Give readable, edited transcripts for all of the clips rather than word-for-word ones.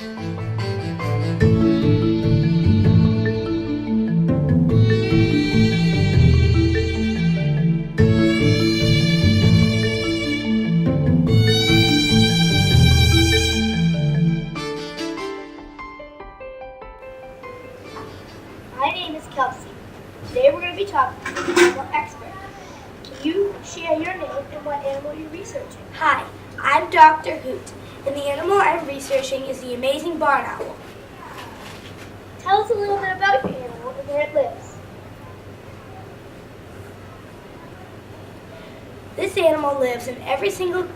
My name is Kelsey. Today we're going to be talking to an animal expert. Can you share your name and what animal you're researching? Hi, I'm Dr. Hoot, and the animal I'm researching is the amazing barn owl. Tell us a little bit about your animal and where it lives. This animal lives in every single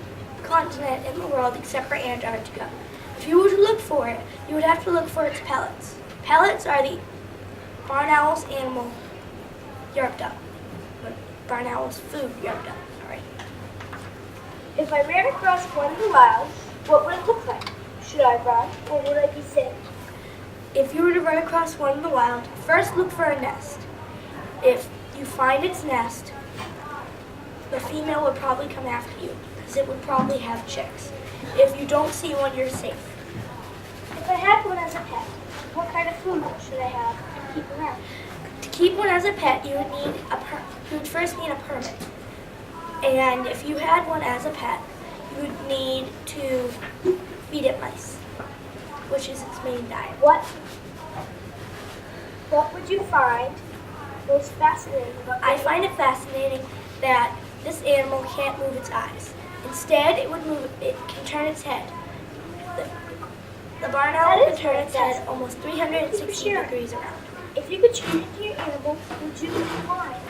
continent in the world except for Antarctica. If you were to look for it, you would have to look for its pellets. Pellets are the barn owl's animal yerked up. Barn owl's food yerked up, sorry. If I ran across one in the wild, what would it look like? Should I run or would I be safe? If you were to run across one in the wild, first look for a nest. If you find its nest, the female would probably come after you because it would probably have chicks. If you don't see one, you're safe. If I had one as a pet, what kind of food should I have and keep around? To keep one as a pet, you would first need a permit. And if you had one as a pet, you would need to feed it mice, which is its main diet. What would you find most fascinating about I find it fascinating that this animal can't move its eyes. Instead, it can turn its head. The barn owl can turn its head almost 360 degrees around. If you could turn into your animal, would you and why?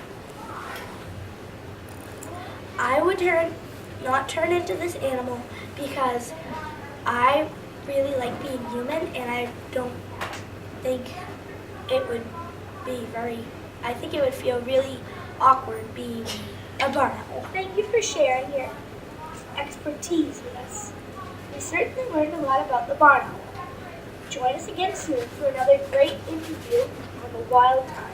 I would not turn into this animal because I really like being human, and I don't think it would be I think it would feel really awkward being a barn owl. Thank you for sharing your expertise with us. We certainly learned a lot about the barn owl. Join us again soon for another great interview on the Wild Time.